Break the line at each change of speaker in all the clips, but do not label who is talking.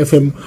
FM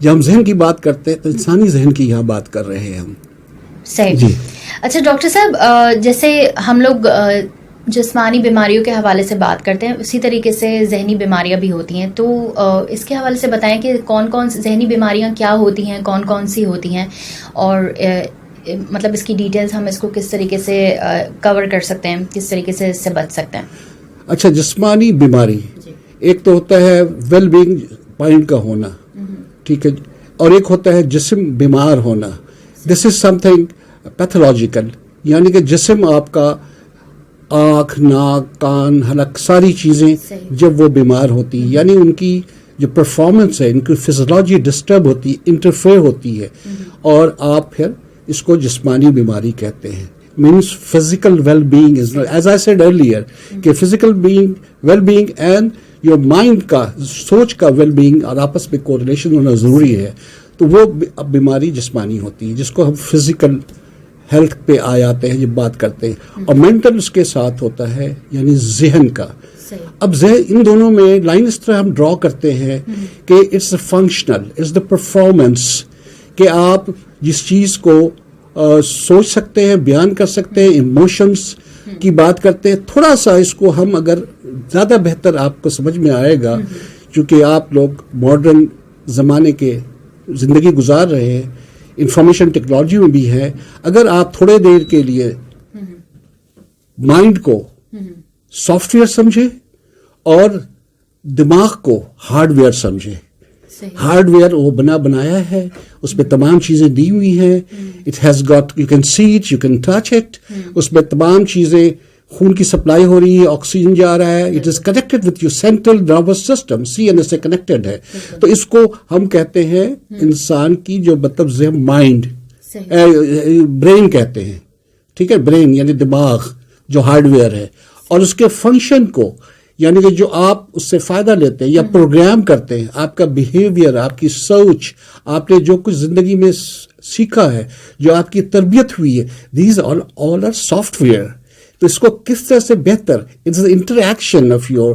جب ہم ذہن کی بات کرتے ہیں تو انسانی ذہن کی یہاں بات کر رہے ہیں ہم.
صحیح
جی.
اچھا ڈاکٹر صاحب، جیسے ہم لوگ جسمانی بیماریوں کے حوالے سے بات کرتے ہیں، اسی طریقے سے ذہنی بیماریاں بھی ہوتی ہیں، تو اس کے حوالے سے بتائیں کہ کون کون ذہنی بیماریاں کیا ہوتی ہیں، کون کون سی ہوتی ہیں، اور مطلب اس کی ڈیٹیلز ہم اس کو کس طریقے سے کور کر سکتے ہیں، کس طریقے سے اس سے بچ سکتے ہیں.
اچھا، جسمانی بیماری ایک تو ہوتا ہے ویل بینگ مائنڈ کا ہونا، ٹھیک ہے، اور ایک ہوتا ہے جسم بیمار ہونا. دس از سم تھنگ پیتھولوجیکل، یعنی کہ جسم آپ کا آنکھ، ناک، کان، حلق، ساری چیزیں جب وہ بیمار ہوتی ہیں، یعنی ان کی جو پرفارمنس ہے، ان کی فزیولوجی ڈسٹرب ہوتی ہے، انٹرفیئر ہوتی ہے، اور آپ پھر اس کو جسمانی بیماری کہتے ہیں. means physical well-being is not, as I said earlier, کہ physical well-being and your mind کا سوچ کا well-being اور آپس میں correlation ہونا ضروری ہے، تو وہ بیماری جسمانی ہوتی ہے، جس کو ہم physical health پہ آ جاتے ہیں جب بات کرتے ہیں. اور mental اس کے ساتھ ہوتا ہے، یعنی ذہن کا. اب ان دونوں میں لائن اس طرح ہم ڈرا کرتے ہیں کہ it's functional, it's the performance, کہ آپ جس چیز کو سوچ سکتے ہیں، بیان کر سکتے ہیں، ایموشنس کی بات کرتے ہیں. تھوڑا سا اس کو ہم اگر زیادہ بہتر آپ کو سمجھ میں آئے گا، چونکہ آپ لوگ ماڈرن زمانے کے زندگی گزار رہے ہیں، انفارمیشن ٹیکنالوجی میں بھی ہے. اگر آپ تھوڑے دیر کے لیے مائنڈ کو سافٹ ویئر سمجھے اور دماغ کو ہارڈ ویئر سمجھے. ہارڈ ویئر وہ بنایا ہے، اس میں تمام چیزیں دی ہوئی ہیں. It has got, you can see it, you can touch it. اس میں تمام چیزیں، خون کی سپلائی ہو رہی ہے، آکسیجن جا رہا ہے. It is connected with your central nervous system, C N S سے کنیکٹڈ ہے. تو اس کو ہم کہتے ہیں انسان کی جو مطلب ذہن، مائنڈ، برین کہتے ہیں، ٹھیک ہے. برین یعنی دماغ جو ہارڈ ویئر ہے، اور اس کے فنکشن کو، یعنی کہ جو آپ اس سے فائدہ لیتے ہیں یا پروگرام کرتے ہیں، آپ کا بیہیویئر، آپ کی سوچ، آپ نے جو کچھ زندگی میں سیکھا ہے، جو آپ کی تربیت ہوئی ہے، these all are software. تو اس کو کس طرح سے بہتر، it's the interaction of your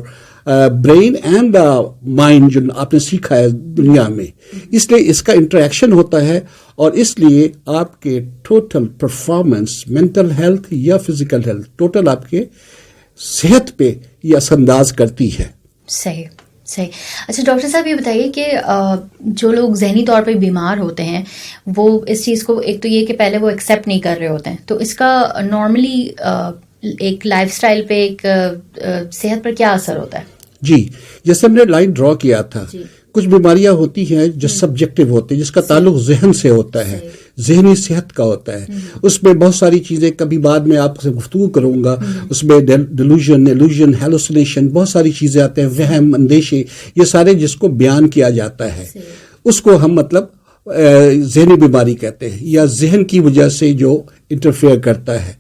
brain and the mind جو آپ نے سیکھا ہے دنیا میں. اس لیے اس کا انٹریکشن ہوتا ہے، اور اس لیے آپ کے ٹوٹل پرفارمنس، مینٹل ہیلتھ یا فزیکل ہیلتھ، ٹوٹل آپ کے صحت پہ یہ اثر انداز کرتی ہے.
صحیح. اچھا ڈاکٹر صاحب، یہ بتائیے کہ جو لوگ ذہنی طور پہ بیمار ہوتے ہیں، وہ اس چیز کو، ایک تو یہ کہ پہلے وہ ایکسیپٹ نہیں کر رہے ہوتے ہیں، تو اس کا نارملی ایک لائف سٹائل پہ، ایک صحت پر کیا اثر ہوتا ہے؟
جی، جیسے ہم نے لائن ڈرا کیا تھا، کچھ بیماریاں ہوتی ہیں جو سبجیکٹو ہوتی ہیں، جس کا تعلق ذہن سے ہوتا ہے، ذہنی صحت کا ہوتا ہے. اس میں بہت ساری چیزیں، کبھی بعد میں آپ سے گفتگو کروں گا، اس میں ڈیلوژن، ایلوژن، ہیلوسینیشن، بہت ساری چیزیں آتے ہیں، وہم، اندیشے، یہ سارے جس کو بیان کیا جاتا ہے، اس کو ہم مطلب ذہنی بیماری کہتے ہیں، یا ذہن کی وجہ سے جو انٹرفیئر کرتا ہے.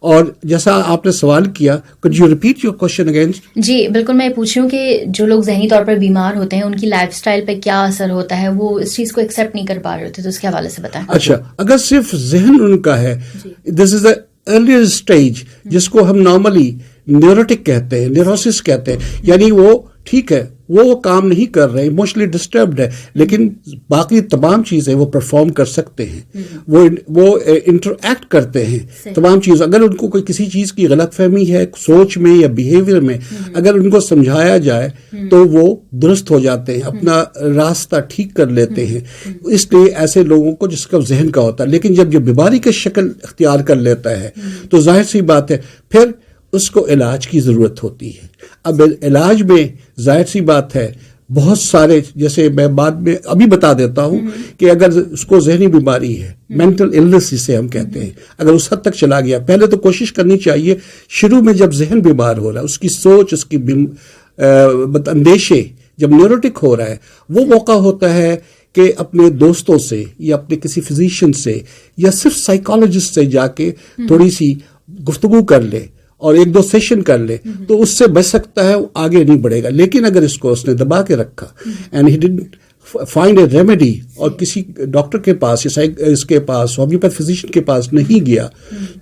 اور جیسا آپ نے سوال کیا، could you repeat your question again؟
جی بالکل، میں پوچھ رہی ہوں کہ جو لوگ ذہنی طور پر بیمار ہوتے ہیں، ان کی لائف سٹائل پہ کیا اثر ہوتا ہے، وہ اس چیز کو ایکسیپٹ نہیں کر پا رہے ہوتے، تو اس کے حوالے سے بتائیں.
اچھا، اگر صرف ذہن ان کا ہے، دس از اے ارلیئر اسٹیج، جس کو ہم نارملی نیوروٹک کہتے ہیں، نیوروسس کہتے ہیں، یعنی وہ ٹھیک ہے، وہ کام نہیں کر رہے، ایموشنلی ڈسٹربڈ ہے، لیکن باقی تمام چیزیں وہ پرفارم کر سکتے ہیں، وہ انٹریکٹ کرتے ہیں تمام چیز. اگر ان کو کوئی کسی چیز کی غلط فہمی ہے سوچ میں یا بیہیویئر میں، اگر ان کو سمجھایا جائے تو وہ درست ہو جاتے ہیں، اپنا راستہ ٹھیک کر لیتے ہیں. اس لیے ایسے لوگوں کو، جس کا ذہن کا ہوتا ہے، لیکن جب جو بیماری کی شکل اختیار کر لیتا ہے، تو ظاہر سی بات ہے پھر اس کو علاج کی ضرورت ہوتی ہے. اب علاج میں ظاہر سی بات ہے بہت سارے، جیسے میں بعد میں ابھی بتا دیتا ہوں کہ اگر اس کو ذہنی بیماری ہے، مینٹل النس جسے ہم کہتے ہیں، اگر اس حد تک چلا گیا، پہلے تو کوشش کرنی چاہیے شروع میں جب ذہن بیمار ہو رہا ہے، اس کی سوچ، اس کی اندیشے جب نیوروٹک ہو رہا ہے، وہ موقع ہوتا ہے کہ اپنے دوستوں سے یا اپنے کسی فزیشین سے یا صرف سائیکالوجسٹ سے جا کے تھوڑی سی گفتگو کر لے اور ایک دو سیشن کر لے، تو اس سے بچ سکتا ہے، وہ آگے نہیں بڑھے گا. لیکن اگر اس کو اس نے دبا کے رکھا and he didn't find a remedy, اور کسی ڈاکٹر کے پاس یا اس کے پاس ہومیوپیتھ فزیشین کے پاس نہیں گیا،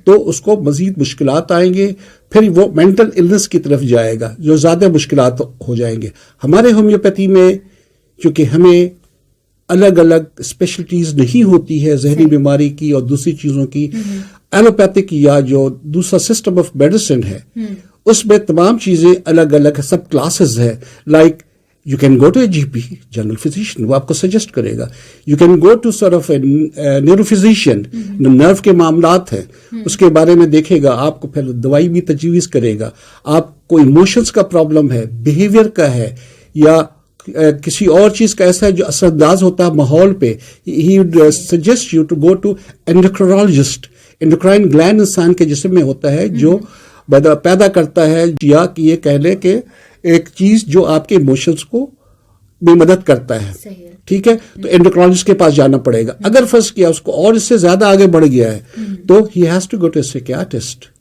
تو اس کو مزید مشکلات آئیں گے، پھر وہ مینٹل النس کی طرف جائے گا، جو زیادہ مشکلات ہو جائیں گے. ہمارے ہومیوپیتھی میں چونکہ ہمیں الگ الگ اسپیشلٹیز نہیں ہوتی ہے ذہنی بیماری کی اور دوسری چیزوں کی. ایلوپیتھک یا جو دوسرا سسٹم آف میڈیسن ہے اس میں تمام چیزیں الگ الگ سب کلاسز ہے. Like you can go to a G P general physician, وہ آپ کو سجیسٹ کرے گا. You can go to sort of a neuro physician, nerve کے معاملات ہیں اس کے بارے میں دیکھے گا, آپ کو پھر دوائی بھی تجویز کرے گا. آپ کو ایموشنس کا پرابلم ہے, بیہیویئر کا ہے, یا کسی اور چیز کا ایسا ہے جو اثر انداز ہوتا ہے ماحول پہ, he would suggest you to go to endocrinologist. Endocrine gland انسان کے جسم میں ہوتا ہے جو پیدا کرتا ہے, یا یہ کہہ لیں کہ ایک چیز جو آپ کے ایموشنس کو بھی مدد کرتا ہے. ٹھیک ہے, تو اینڈوکرینالوجسٹ کے پاس جانا پڑے گا. اگر فرض کیا اس کو اور اس سے زیادہ آگے بڑھ گیا ہے تو he has to go to a psychiatrist.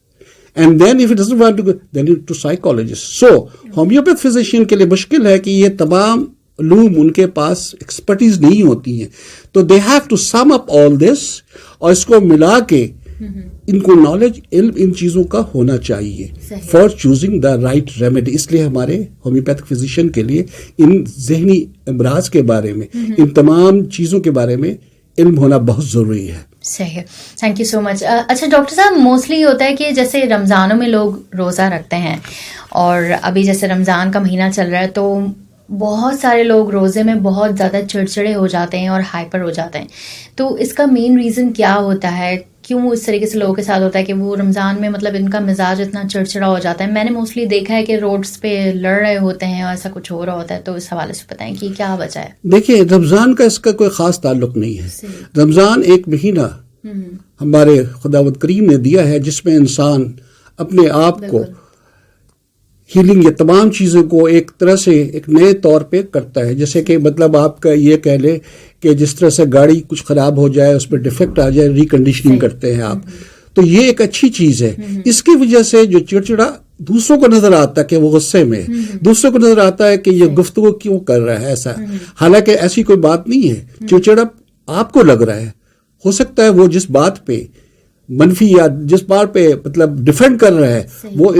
And then if he doesn't want to go, then to psychologist. So, homeopathic physician کے لیے مشکل ہے کہ یہ تمام علوم ان کے پاس ایکسپرٹیز نہیں ہوتی ہیں. تو they have to sum up all this اور اس کو ملا کے ان کو نالج علم ان چیزوں کا ہونا چاہیے for choosing the right remedy. اس لیے ہمارے ہومیوپیتھک فزیشین کے لیے ان ذہنی امراض کے بارے میں, ان تمام چیزوں کے بارے میں علم ہونا بہت ضروری ہے.
صحیح, تھینک یو سو مچ. اچھا ڈاکٹر صاحب, موسٹلی یہ ہوتا ہے کہ جیسے رمضانوں میں لوگ روزہ رکھتے ہیں, اور ابھی جیسے رمضان کا مہینہ چل رہا ہے تو بہت سارے لوگ روزے میں بہت زیادہ چڑچڑے ہو جاتے ہیں اور ہائپر ہو جاتے ہیں. تو اس کا مین ریزن کیا ہوتا ہے, کیوں اس طریقے سے لوگوں کے ساتھ ہوتا ہے کہ وہ رمضان میں مطلب ان کا مزاج اتنا چڑچڑا ہو جاتا ہے؟ میں نے موسٹلی دیکھا ہے کہ روڈس پہ لڑ رہے ہوتے ہیں اور ایسا کچھ ہو رہا ہوتا ہے. تو اس حوالے سے بتائیں کہ کیا وجہ ہے؟
دیکھیے, رمضان کا اس کا کوئی خاص تعلق نہیں ہے. رمضان ایک مہینہ ہمارے خداوند کریم نے دیا ہے جس میں انسان اپنے آپ کو ہیلنگ یا تمام چیزوں کو ایک طرح سے ایک نئے طور پہ کرتا ہے. جیسے کہ مطلب آپ کا یہ کہہ لیں کہ جس طرح سے گاڑی کچھ خراب ہو جائے, اس پہ ڈیفیکٹ آ جائے, ریکنڈیشننگ کرتے ہیں آپ, تو یہ ایک اچھی چیز ہے. اس کی وجہ سے جو چڑچڑا دوسروں کو نظر آتا ہے کہ وہ غصے میں, دوسروں کو نظر آتا ہے کہ یہ گفتگو کیوں کر رہا ہے ایسا, حالانکہ ایسی کوئی بات نہیں ہے. چڑچڑا آپ کو لگ رہا ہے, ہو سکتا ہے وہ جس بات پہ منفی یا جس بات پہ مطلب ڈیفینڈ کر رہا ہے وہ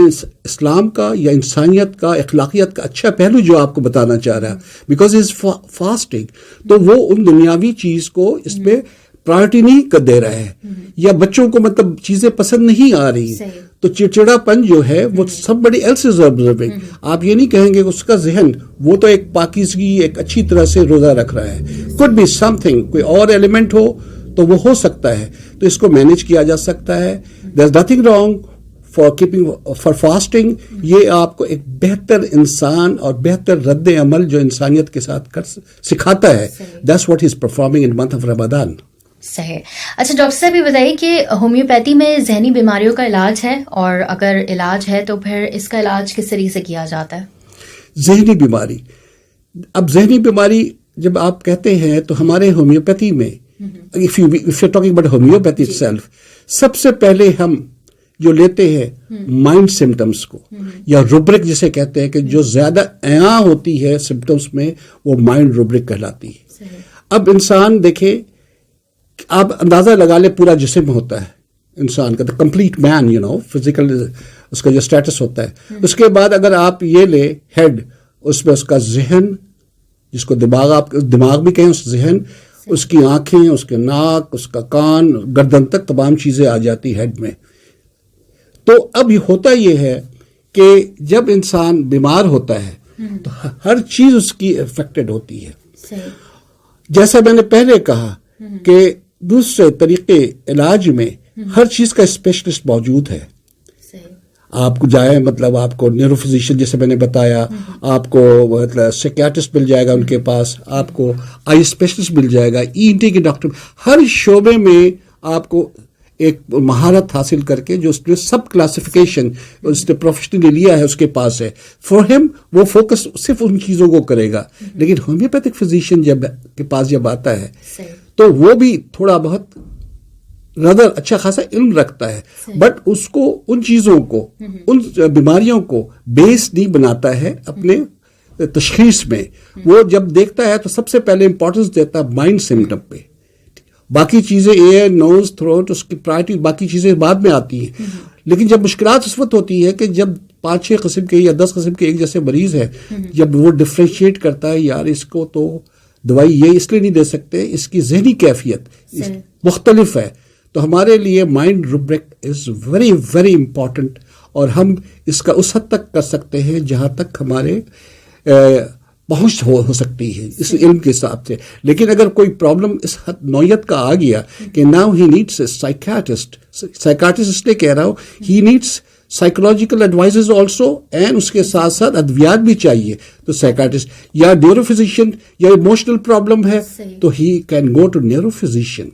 اسلام کا یا انسانیت کا اخلاقیات کا اچھا پہلو جو آپ کو بتانا چاہ رہا ہے, بیکاز از فاسٹنگ. تو وہ ان دنیاوی چیز کو اس پہ پرائرٹی نہیں دے رہا ہے, یا بچوں کو مطلب چیزیں پسند نہیں آ رہی, تو چڑچڑا پن جو ہے وہ سب بڑی ایلس از آبزرونگ. آپ یہ نہیں کہیں گے اس کا ذہن وہ تو ایک پاکیزگی ایک اچھی طرح سے روزہ رکھ رہا ہے. could be something, کوئی اور ایلیمنٹ ہو تو وہ ہو سکتا ہے, تو اس کو مینیج کیا جا سکتا ہے. there is nothing wrong for fasting. یہ آپ کو ایک بہتر انسان اور بہتر رد عمل جو انسانیت کے ساتھ سکھاتا ہے. that's what he is performing in month of Ramadan.
صحیح. اچھا ڈاکٹر صاحب یہ بتائیے کہ ہومیوپیتھی میں ذہنی بیماریوں کا علاج ہے, اور اگر علاج ہے تو پھر اس کا علاج کس طریقے سے کیا جاتا ہے؟
ذہنی بیماری, اب ذہنی بیماری جب آپ کہتے ہیں تو ہمارے ہومیوپیتھی میں if you're talking about homeopathy itself, سب سے پہلے ہم جو لیتے ہیں مائنڈ سمٹمس کو, یا روبرک جسے کہتے ہیں کہ جو زیادہ عیاں ہوتی ہے سمٹمس میں وہ مائنڈ روبرک کہلاتی ہے. اب انسان دیکھے, آپ اندازہ لگا لیں پورا جسم ہوتا ہے انسان کا, کمپلیٹ مین فزیکل اس کا جو اسٹیٹس ہوتا ہے. اس کے بعد اگر آپ یہ لیں ہیڈ, اس میں اس کا ذہن جس کو دماغ بھی کہیں, اس ذہن, اس کی آنکھیں, اس کے ناک, اس کا کان, گردن تک تمام چیزیں آ جاتی ہیڈ میں. تو اب یہ ہوتا یہ ہے کہ جب انسان بیمار ہوتا ہے تو ہر چیز اس کی افیکٹڈ ہوتی ہے. جیسا میں نے پہلے کہا کہ دوسرے طریقے علاج میں ہر چیز کا اسپیشلسٹ موجود ہے. آپ کو جائیں, مطلب آپ کو نیورو فزیشین جیسے میں نے بتایا, آپ کو مطلب سیکیاٹرسٹ مل جائے گا ان کے پاس, آپ کو آئی اسپیشلسٹ مل جائے گا, ENT کے ڈاکٹر, ہر شعبے میں آپ کو ایک مہارت حاصل کر کے جو اس نے سب کلاسیفیکیشن اس نے پروفیشنلی لیا ہے اس کے پاس ہے. فار ہم وہ فوکس صرف ان چیزوں کو کرے گا. لیکن ہومیوپیتھک فزیشین جب کے پاس جب آتا ہے تو وہ بھی تھوڑا بہت رادر اچھا خاصا علم رکھتا ہے, بٹ اس کو ان چیزوں کو ان بیماریوں کو بیس نہیں بناتا ہے اپنے تشخیص میں. وہ جب دیکھتا ہے تو سب سے پہلے امپورٹنس دیتا ہے مائنڈ سمٹم پہ. باقی چیزیں ایئر, نوز, تھروٹ, اس کی پرائرٹی باقی چیزیں بعد میں آتی ہیں. لیکن جب مشکلات اس وقت ہوتی ہے کہ جب 5-6 قسم کے یا 10 قسم کے ایک جیسے مریض ہے, جب وہ ڈفرینشیٹ کرتا ہے یار اس کو تو دوائی یہ اس لیے نہیں دے سکتے, اس کی ذہنی کیفیت مختلف ہے. تو ہمارے لیے mind rubric is very very important, اور ہم اس کا اس حد تک کر سکتے ہیں جہاں تک ہمارے پہنچ ہو سکتی ہے اس علم کے حساب سے. لیکن اگر کوئی پرابلم اس نوعیت کا آ گیا کہ now he needs a psychiatrist اس لیے کہہ رہا ہوں, he needs psychological advices also, and اس کے ساتھ ساتھ ادویات بھی چاہیے. تو سائیکاٹرسٹ یا نیورو فزیشین, یا ایموشنل پرابلم ہے تو he can go to neuro physician,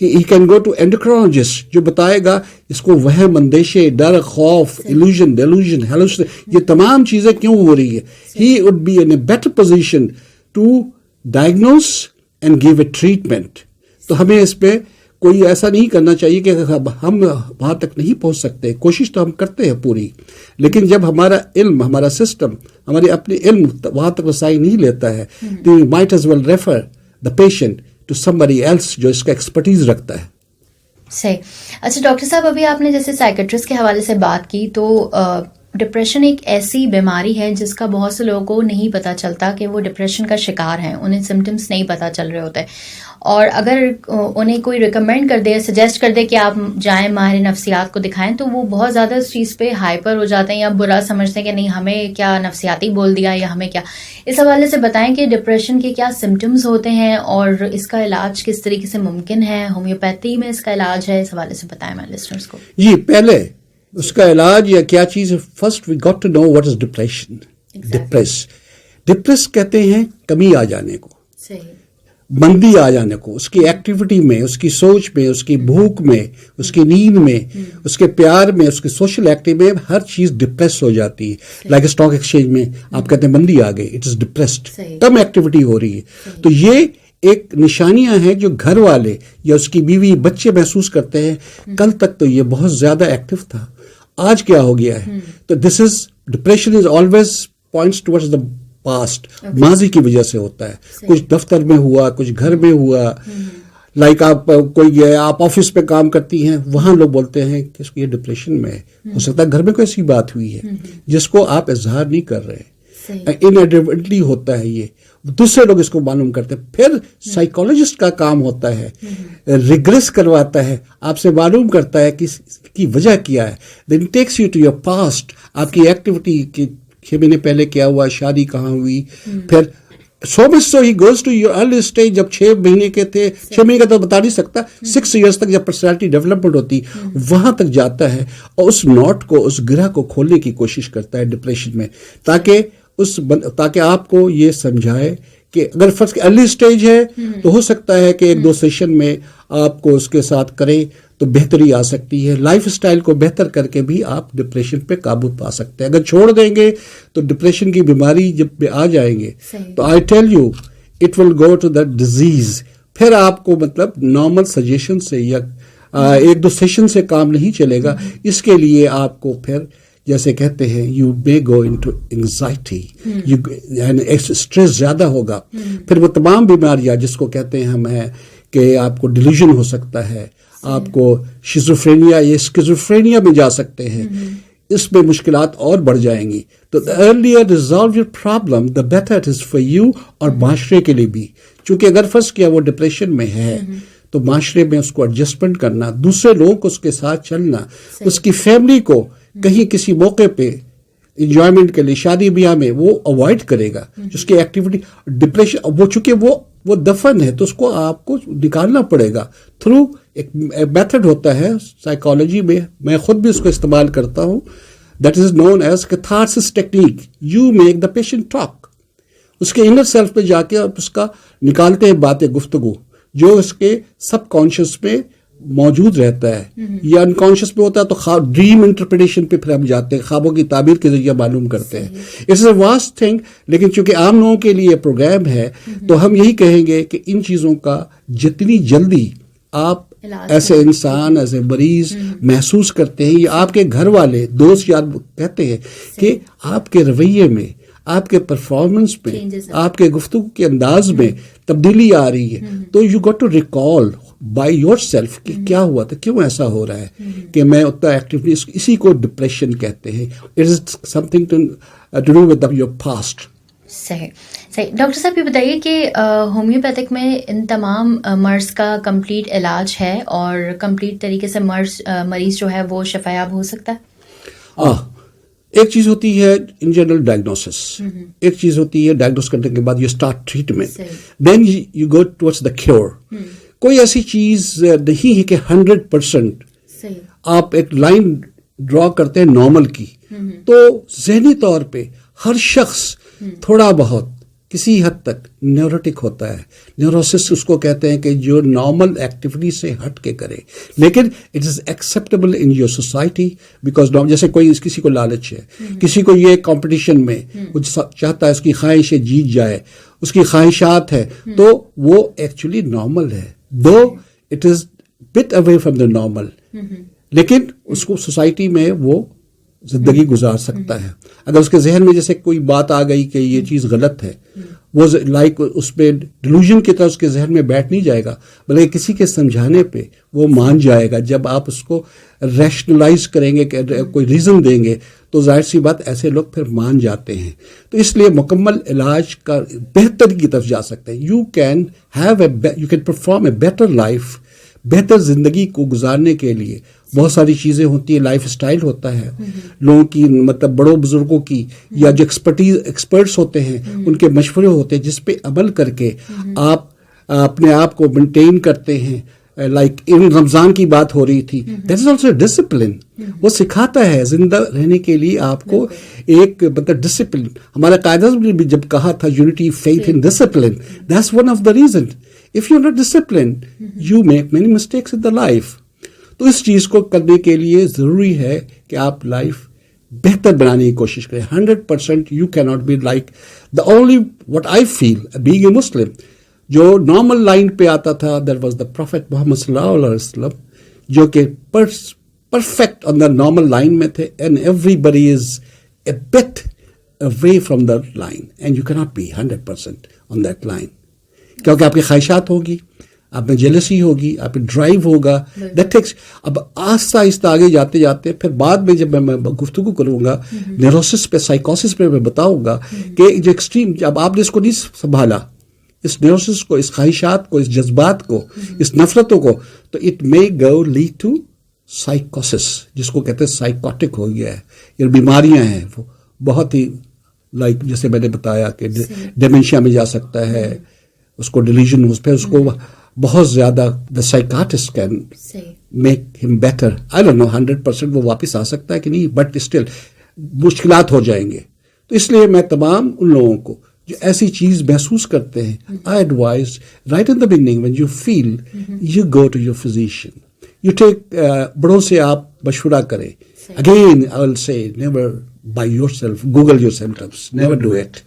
he can go to endocrinologist جو بتائے گا اس کو وہم, اندیشے, ڈر, خوف, ایلوژن, ڈیلوژن, ہیلوسینیشن, یہ تمام چیزیں کیوں ہو رہی ہے. He would be in a better position to diagnose and give a treatment. تو ہمیں اس پہ کوئی ایسا نہیں کرنا چاہیے کہ ہم وہاں تک نہیں پہنچ سکتے. کوشش تو ہم کرتے ہیں پوری, لیکن جب ہمارا علم, ہمارا سسٹم, ہمارے اپنے علم وہاں تک رسائی نہیں لیتا ہے, تو you might as well refer the patient to somebody else جو اس کا ایکسپرٹیز رکھتا ہے.
صحیح. اچھا ڈاکٹر صاحب, ابھی آپ نے جیسے سائیکٹرسٹ کے حوالے سے بات کی, تو ڈپریشن ایک ایسی بیماری ہے جس کا بہت سے لوگوں کو نہیں پتہ چلتا کہ وہ ڈپریشن کا شکار ہیں, انہیں سمٹمس نہیں پتہ چل رہے ہوتے, اور اگر انہیں کوئی ریکمینڈ کر دے, سجیسٹ کر دے کہ آپ جائیں ماہر نفسیات کو دکھائیں, تو وہ بہت زیادہ اس چیز پہ ہائپر ہو جاتے ہیں یا برا سمجھتے ہیں کہ نہیں ہمیں کیا نفسیاتی بول دیا یا ہمیں کیا. اس حوالے سے بتائیں کہ ڈپریشن کے کیا سمٹمز ہوتے ہیں اور اس کا علاج کس طریقے سے ممکن ہے, ہومیوپیتھی میں اس کا علاج ہے, اس حوالے سے بتائیں ہمارے لسنرز کو.
جی, پہلے اس کا علاج یا کیا چیز ہے, first we got to know what is depression. Depress کہتے ہیں کمی آ جانے کو, مندی آ جانے کو, اس کی ایکٹیویٹی میں, اس کی سوچ میں, اس کی بھوک میں, اس کی نیند میں, اس کے پیار میں, اس کی سوشل ایکٹیویٹی میں, ہر چیز ڈپریس ہو جاتی ہے. لائک اسٹاک ایکسچینج میں آپ کہتے ہیں مندی آ گئی, اٹ از ڈپریسڈ, کم ایکٹیویٹی ہو رہی ہے. تو یہ ایک نشانیاں ہیں جو گھر والے یا اس کی بیوی, بچے محسوس کرتے ہیں. کل تک تو یہ بہت زیادہ ایکٹیو تھا, آج کیا ہو گیا ہے. تو this is depression is always points towards the past, ماضی کی وجہ سے ہوتا ہے. کچھ دفتر میں ہوا, کچھ گھر میں ہوا, لائک آپ کوئی آپ آفس پہ کام کرتی ہیں, وہاں لوگ بولتے ہیں کہ اس کو یہ ڈپریشن میں ہے. ہو سکتا ہے گھر میں کوئی ایسی بات ہوئی ہے جس کو آپ اظہار نہیں کر رہے, انایڈورٹلی ہوتا ہے, یہ دوسرے لوگ اس کو معلوم کرتے ہیں. پھر سائیکولوجسٹ کا کام ہوتا ہے, ریگریس کرواتا ہے, آپ سے معلوم کرتا ہے کہ اس کی وجہ کیا ہے. Then takes you to your past, آپ کی ایکٹیویٹی کی 6 مہینے پہلے کیا ہوا, شادی کہاں ہوئی, پھر so much so he goes to your early stage. جب 6 مہینے کے تھے, 6 مہینے کا تو بتا نہیں سکتا, 6 years تک جب پرسنالٹی ڈیولپمنٹ ہوتی وہاں تک جاتا ہے, اور اس نوٹ کو, اس گرہ کو کھولنے کی کوشش کرتا ہے ڈپریشن میں, تاکہ آپ کو یہ سمجھائے کہ اگر فرض ارلی سٹیج ہے تو ہو سکتا ہے کہ 1-2 سیشن میں آپ کو اس کے ساتھ کریں تو بہتری آ سکتی ہے. لائف سٹائل کو بہتر کر کے بھی آپ ڈپریشن پہ قابو پا سکتے ہیں. اگر چھوڑ دیں گے تو ڈپریشن کی بیماری جب آ جائیں گے تو I tell you it will go to that disease. پھر آپ کو مطلب نارمل سجیشن سے یا 1-2 سیشن سے کام نہیں چلے گا. اس کے لیے آپ کو پھر جیسے کہتے ہیں you may go into anxiety, stress زیادہ ہوگا. پھر وہ تمام بیماریاں جس کو کہتے ہیں ہم ہیں کہ آپ کو ڈیلیوژن ہو سکتا ہے, آپ کو شیزوفرینیا یا اسکیزوفرینیا میں جا سکتے ہیں, اس میں مشکلات اور بڑھ جائیں گی. تو the earlier resolve your problem the better it is for you, اور معاشرے کے لیے بھی. چونکہ اگر فرض کیا وہ ڈپریشن میں ہے تو معاشرے میں اس کو ایڈجسٹمنٹ کرنا, دوسرے لوگوں کو اس کے ساتھ چلنا, اس کی فیملی کو کہیں کسی موقع پہ انجوائمنٹ کے لیے شادی بیاہ میں وہ اوائڈ کرے گا. جس کی ایکٹیویٹی ڈپریشن وہ چونکہ وہ دفن ہے تو اس کو آپ کو نکالنا پڑے گا تھرو ایک میتھڈ ہوتا ہے سائیکالوجی میں خود بھی اس کو استعمال کرتا ہوں, that is known as catharsis technique. You make the patient talk, اس کے انر سیلف پہ جا کے اس کا نکالتے ہیں باتیں, گفتگو جو اس کے سب کانشیس میں موجود رہتا ہے یا انکانشیس میں ہوتا ہے. تو ڈریم انٹرپریٹیشن پہ پھر ہم جاتے ہیں, خوابوں کی تعبیر کے ذریعے معلوم کرتے ہیں. اٹس اے واسٹ تھنگ, لیکن چونکہ عام لوگوں کے لیے پروگرام ہے تو ہم یہی کہیں گے کہ ان چیزوں کا جتنی جلدی آپ ایسے انسان, ایسے مریض محسوس کرتے ہیں, یا آپ کے گھر والے, دوست یاد کہتے ہیں کہ آپ کے رویے میں, آپ کے پرفارمنس میں, آپ کے گفتگو کے انداز میں تبدیلی آ رہی ہے, تو you got to recall by yourself کہ کیا ہوا تھا, کیوں ایسا ہو رہا ہے کہ میں اتنا ایکٹیولی. اسی کو ڈپریشن کہتے ہیں. It is something to do with your past.
صحیح صحیح. ڈاکٹر صاحب یہ بتائیے کہ ہومیوپیتھک میں ان تمام مرض کا کمپلیٹ علاج ہے اور کمپلیٹ طریقے سے مریض جو ہے وہ شفایاب ہو سکتا ہے؟
ایک چیز ہوتی ہے ان جنرل ڈائگنوسس، ایک چیز ہوتی ہے ڈائگنوس کرنے کے بعد you start treatment, then you go towards the cure. کوئی ایسی چیز نہیں ہے کہ 100% آپ ایک لائن ڈرا کرتے ہیں نارمل کی، تو ذہنی طور پہ ہر شخص تھوڑا بہت کسی حد تک نیوروٹک ہوتا ہے. نیوروسس اس کو کہتے ہیں کہ جو نارمل ایکٹیویٹی سے ہٹ کے کرے، لیکن it is acceptable in your society because جیسے کوئی کسی کو لالچ ہے، کسی کو یہ کمپٹیشن میں کچھ چاہتا ہے، اس کی خواہشیں جیت جائے، اس کی خواہشات ہے، تو وہ ایکچولی نارمل ہے، though it is but away from the normal, لیکن اس کو سوسائٹی میں وہ زندگی گزار سکتا ہے. اگر اس کے ذہن میں جیسے کوئی بات آ گئی کہ یہ چیز غلط ہے، وہ لائک اس پہ ڈیلوژن کی طرح اس کے ذہن میں بیٹھ نہیں جائے گا، بلکہ کسی کے سمجھانے پہ وہ مان جائے گا. جب آپ اس کو ریشنلائز کریں گے، کوئی ریزن دیں گے، تو ظاہر سی بات ایسے لوگ پھر مان جاتے ہیں. تو اس لیے مکمل علاج کا بہتر کی طرف جا سکتے ہیں. You can perform a better life. بہتر زندگی کو گزارنے کے لیے بہت ساری چیزیں ہوتی ہیں. لائف اسٹائل ہوتا ہے لوگوں کی، مطلب بڑوں بزرگوں کی، یا جو ایکسپرٹس ہوتے ہیں ان کے مشورے ہوتے ہیں جس پہ عمل کر کے آپ اپنے آپ کو مینٹین کرتے ہیں. لائک ان رمضان کی بات ہو رہی تھی، دیٹ از آلسو ڈسپلن. وہ سکھاتا ہے زندہ رہنے کے لیے آپ کو ایک مطلب ڈسپلن. ہمارے قائد اعظم نے بھی جب کہا تھا unity faith in discipline, that's one of the reason. If you're not disciplined, you make many mistakes in the life. تو اس چیز کو کرنے کے لیے ضروری ہے کہ آپ لائف بہتر بنانے کی کوشش کریں. 100% you cannot be like the only what I feel being a Muslim. جو نارمل لائن پہ آتا تھا there was the Prophet Muhammad صلی اللہ علیہ وسلم جو کہ perfect on the normal line میں تھے, and everybody is a bit away from the line and you cannot be 100% on that line. کیونکہ آپ کی خواہشات ہوگی, آپ میں جیلسی ہوگی, آپ میں ڈرائیو ہوگا. That takes. اب آہستہ آہستہ آگے جاتے جاتے پھر بعد میں جب میں گفتگو کروں گا نیوروسس پہ, سائیکوسس پہ, میں بتاؤں گا کہ جو ایکسٹریم, جب آپ نے اس کو نہیں سنبھالا, اس نیوروسس کو, اس خواہشات کو, اس جذبات کو, اس نفرتوں کو, تو it may go lead to سائیکوسس, جس کو کہتے ہیں سائیکوٹک ہو گیا ہے. یہ بیماریاں ہیں وہ بہت ہی لائک جیسے میں نے بتایا کہ ڈیمنشیا میں جا سکتا ہے, اس کو ڈیلیژن, پھر اس کو بہت زیادہ دا سائیکاٹسٹ کین میک ہم بیٹر. آئی ڈونٹ نو 100% وہ واپس آ سکتا ہے کہ نہیں, بٹ اسٹل مشکلات ہو جائیں گے. تو اس لیے میں تمام ان لوگوں کو جو ایسی چیز محسوس کرتے ہیں, I advise right in the beginning when you feel, you go to your physician, you take, بڑوں سے آپ مشورہ کریں. Again I will say never by yourself google your symptoms, never do it.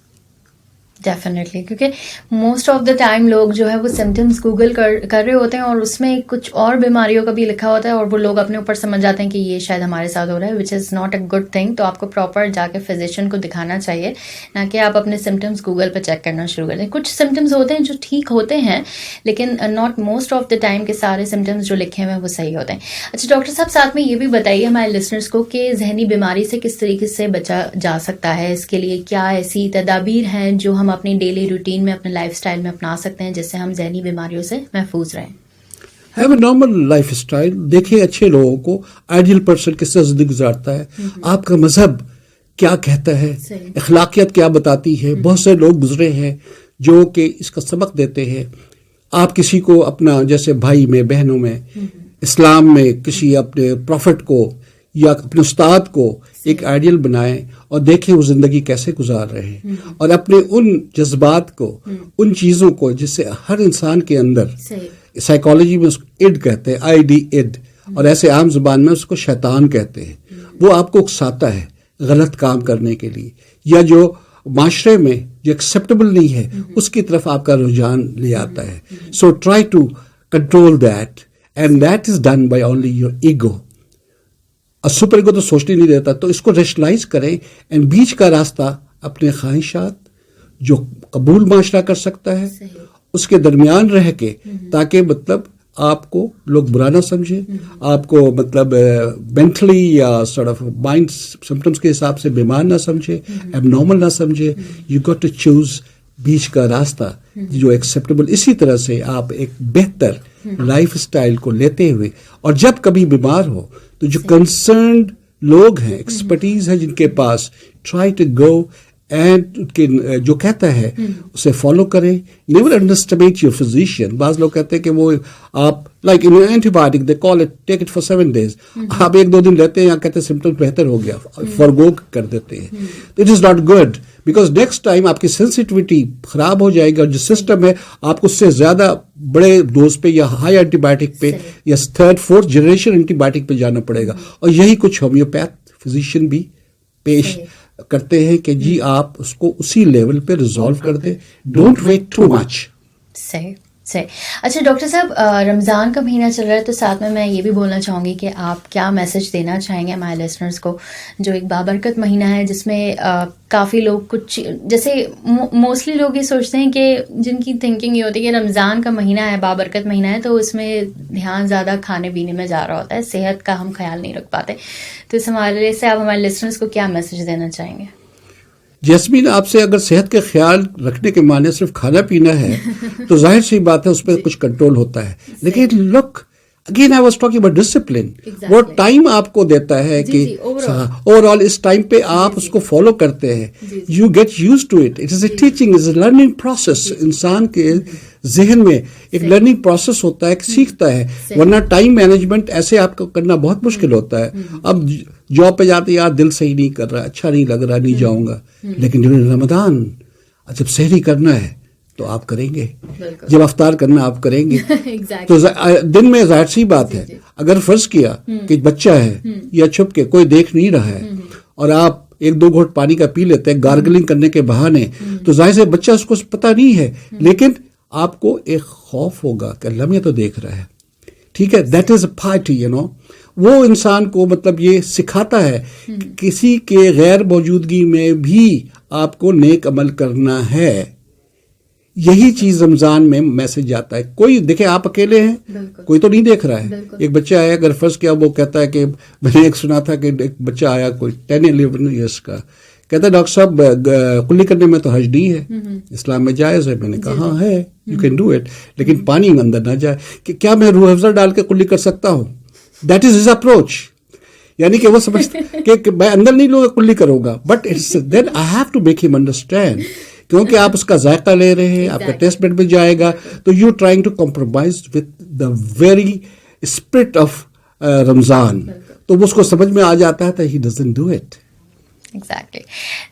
Definitely, کیونکہ most of the time لوگ جو ہے وہ سمٹمس گوگل کر رہے ہوتے ہیں اور اس میں کچھ اور بیماریوں کا بھی لکھا ہوتا ہے, اور وہ لوگ اپنے اوپر سمجھ جاتے ہیں کہ یہ شاید ہمارے ساتھ ہو رہا ہے, which is not a good thing. تو آپ کو پراپر جا کے فزیشین کو دکھانا چاہیے, نہ کہ آپ اپنے سمٹمس گوگل پہ چیک کرنا شروع کر دیں. کچھ سمٹمس ہوتے ہیں جو ٹھیک ہوتے ہیں, لیکن not most of the time کے سارے سمٹمس جو لکھے ہوئے ہیں وہ صحیح ہوتے ہیں. اچھا ڈاکٹر صاحب, ساتھ میں یہ بھی بتائیے ہمارے لسنرس کو کہ ذہنی بیماری سے کس طریقے سے بچا جا سکتا ہے. اس کے لیے کیا ایسی تدابیر ہیں جو ہم اپنی ڈیلی روٹین میں, اپنے لائف اسٹائل میں اپنا سکتے ہیں جس سے ہم ذہنی بیماریوں سے محفوظ رہیں؟
Have a normal life style. دیکھیں اچھے لوگوں کو, آئیڈیل پرسن کس طرح زندگی گزارتا ہے, آپ کا مذہب کیا کہتا ہے, اخلاقیات کیا بتاتی ہے. بہت سے لوگ گزرے ہیں جو کہ اس کا سبق دیتے ہیں. آپ کسی کو اپنا, جیسے بھائی میں, بہنوں میں, اسلام میں کسی اپنے پروفٹ کو یا اپنے استاد کو ایک آئیڈیل بنائیں اور دیکھیں وہ زندگی کیسے گزار رہے ہیں, اور اپنے ان جذبات کو, ان چیزوں کو جس سے ہر انسان کے اندر, سائیکالوجی میں اس کو اڈ کہتے ہیں, آئی ڈی اڈ, اور ایسے عام زبان میں اس کو شیطان کہتے ہیں. وہ آپ کو اکساتا ہے غلط کام کرنے کے لیے, یا جو معاشرے میں جو ایکسیپٹیبل نہیں ہے اس کی طرف آپ کا رجحان لے آتا ہے. So try to control that, and that is done by only your ego. Super ego تو سوچنے نہیں دیتا, تو اس کو ریشنلائز کریں, اینڈ بیچ کا راستہ اپنے خواہشات جو قبول معاشرہ کر سکتا ہے اس کے درمیان رہ کے, تاکہ مطلب آپ کو لوگ برا نہ سمجھے, آپ کو مطلب مینٹلی یا سارٹ آف مائنڈ سمپٹمس کے حساب سے بیمار نہ سمجھے, ایب نارمل نہ سمجھے. یو گاٹ ٹو چوز بیچ کا راستہ جو ایکسیپٹیبل. اسی طرح سے آپ ایک بہتر لائف اسٹائل کو لیتے ہوئے, اور جب کبھی بیمار ہو تو جو کنسرنڈ لوگ ہیں, ایکسپرٹیز ہیں جن کے پاس, ٹرائی ٹو گو اینڈ جو کہتا ہے اسے فالو کریں. Never underestimate your physician. بعض لوگ کہتے ہیں کہ وہ آپ like antibiotic they call it take it for 7 days. آپ 1-2 دن لیتے ہیں یا کہتے ہیں سمپٹم بہتر ہو گیا, فارگو کر دیتے ہیں. It is not good, because next time آپ کی سینسٹیوٹی خراب ہو جائے گی, اور جو سسٹم ہے آپ کو اس سے زیادہ بڑے ڈوز پہ یا ہائی اینٹی بایوٹک پہ یا 3rd-4th جنریشن اینٹی بایوٹک پہ جانا پڑے گا. اور یہی کچھ ہومیوپیتھ فزیشین بھی پیش کرتے ہیں کہ جی آپ اس کو اسی لیول پہ ریزالو کر دیں, ڈونٹ ویٹ ٹو مچ.
صحیح. اچھا ڈاکٹر صاحب, رمضان کا مہینہ چل رہا ہے, تو ساتھ میں یہ بھی بولنا چاہوں گی کہ آپ کیا میسج دینا چاہیں گے ہمارے لسنرز کو, جو ایک بابرکت مہینہ ہے جس میں کافی لوگ کچھ جیسے موسٹلی لوگ یہ سوچتے ہیں کہ جن کی تھنکنگ یہ ہوتی ہے کہ رمضان کا مہینہ ہے, بابرکت مہینہ ہے, تو اس میں دھیان زیادہ کھانے پینے میں جا رہا ہوتا ہے, صحت کا ہم خیال نہیں رکھ پاتے. تو اس حوالے سے آپ ہمارے لسنرز کو کیا میسج دینا چاہیں گے؟
جیسمین, آپ سے اگر صحت کے خیال رکھنے کے معنی صرف کھانا پینا ہے تو ظاہر سی بات ہے اس پہ کچھ کنٹرول ہوتا ہے. لیکن look again I was talking about discipline. وہ ٹائم آپ کو دیتا ہے کہ اوور آل اس ٹائم پہ آپ اس کو فالو کرتے ہیں, you get used to it. It is a teaching, it is a learning process. انسان کے ذہن میں ایک لرننگ پروسیس ہوتا ہے, سیکھتا ہے. ورنہ ٹائم مینجمنٹ ایسے آپ کو کرنا بہت مشکل ہوتا ہے. اب جاب پہ جاتے یار دل صحیح نہیں کر رہا, اچھا نہیں لگ رہا, نہیں جاؤں گا. لیکن جب رمضان جب سحری کرنا ہے تو آپ کریں گے, جب افطار کرنا آپ کریں گے. تو دن میں ظاہر سی بات ہے, اگر فرض کیا کہ بچہ ہے یا چھپ کے کوئی دیکھ نہیں رہا ہے اور آپ 1-2 گھونٹ پانی کا پی لیتے ہیں گارگلنگ کرنے کے بہانے, تو ظاہر سے بچہ اس کو پتہ نہیں ہے, لیکن آپ کو ایک خوف ہوگا کہ اللہ یہ تو دیکھ رہا ہے. ٹھیک ہے, دیٹ از اے پارٹی, وہ انسان کو مطلب یہ سکھاتا ہے کسی کے غیر موجودگی میں بھی آپ کو نیک عمل کرنا ہے. یہی چیز رمضان میں میسج آتا ہے. کوئی دیکھیں آپ اکیلے ہیں, کوئی تو نہیں دیکھ رہا ہے. ایک بچہ آیا, اگر فرض کیا وہ کہتا ہے کہ میں نے ایک سنا تھا کہ ایک بچہ آیا کوئی 10-11 ایئرس کا, کہتا ہے ڈاکٹر صاحب کلی کرنے میں تو حج نہیں ہے, اسلام میں جائز ہے. میں نے کہا ہاں ہے, یو کین ڈو اٹ, لیکن پانی میں اندر نہ جائے. کہ کیا میں روح افزا ڈال کے کلی کر سکتا ہوں؟ That is his approach. یعنی کہ وہ سمجھتا کہ میں اندر نہیں لوں گا, کلی کروں گا. But then I have to make him understand, کیونکہ آپ اس کا ذائقہ لے رہے ہیں, آپ کا ٹیسٹ بیڈ میں جائے گا, تو you trying to compromise with the very spirit of Ramzan. تو اس کو سمجھ میں آ جاتا ہے تو he doesn't do it.
Exactly.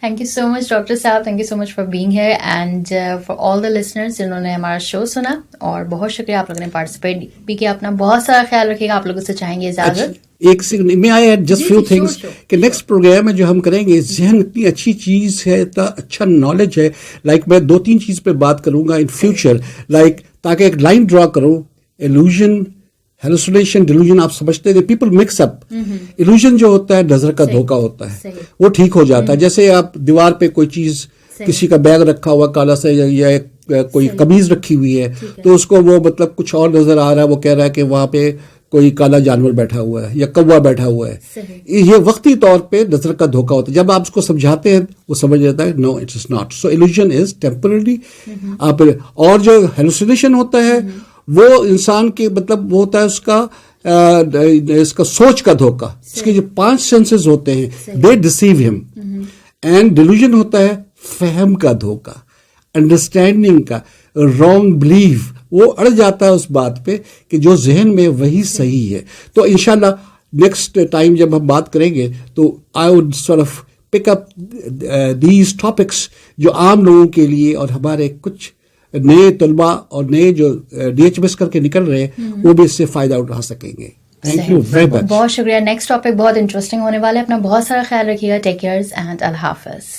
Thank you so much doctor صاحب, thank you so much for being here and for all the listeners جنہوں نے ہمارا شو سنا, اور بہت شکریہ آپ لوگوں نے پارٹیسپیٹ بھی کیا. اپنا بہت سارا خیال رکھیے گا. آپ لوگوں سے چاہیں گے اجازت.
ایک سیکنڈ میں آئی ایڈ جسٹ فیو تھنگس کہ نیکسٹ پروگرام میں جو ہم کریں گے, ذہن اتنی اچھی چیز ہے, اتنا اچھا نالج ہے. لائک میں 2-3 چیز پہ بات کروں گا ان فیوچر, لائک تاکہ ایک لائن ڈرا کروں. Illusion, hallucination, delusion. آپ سمجھتے ہیں پیپل مکس اپ. ایلوژن جو ہوتا ہے نظر کا دھوکہ ہوتا ہے, وہ ٹھیک ہو جاتا ہے. جیسے آپ دیوار پہ کوئی چیز, کسی کا بیگ رکھا ہوا کالا سا, یا کوئی قمیض رکھی ہوئی ہے, تو اس کو وہ مطلب کچھ اور نظر آ رہا ہے, وہ کہہ رہا ہے کہ وہاں پہ کوئی کالا جانور بیٹھا ہوا ہے یا کوا بیٹھا ہوا ہے. یہ وقتی طور پہ نظر کا دھوکہ ہوتا ہے. جب آپ اس کو سمجھاتے ہیں وہ سمجھ جاتا ہے no it is not. So illusion is temporary. آپ اور جو ہیلوسینیشن ہوتا ہے وہ انسان کے مطلب وہ ہوتا ہے اس کا سوچ کا دھوکہ. اس کے جو 5 سینسز ہوتے ہیں دے ڈیسیو ہم. اینڈ ڈیلوژن ہوتا ہے فہم کا دھوکہ, انڈرسٹینڈنگ کا, رانگ بلیف. وہ اڑ جاتا ہے اس بات پہ کہ جو ذہن میں وہی صحیح ہے. تو انشاءاللہ نیکسٹ ٹائم جب ہم بات کریں گے تو I would sort of pick up these topics جو عام لوگوں کے لیے, اور ہمارے کچھ نئے طلباء اور نئے جو DHMS کر کے نکل رہے ہیں وہ بھی اس سے فائدہ اٹھا سکیں گے. Thank you very much.
بہت شکریہ. نیکسٹ ٹاپک بہت انٹرسٹنگ ہونے والا ہے. اپنا بہت سارا خیال رکھیے گا. ٹیک کیئر اینڈ اللہ حافظ.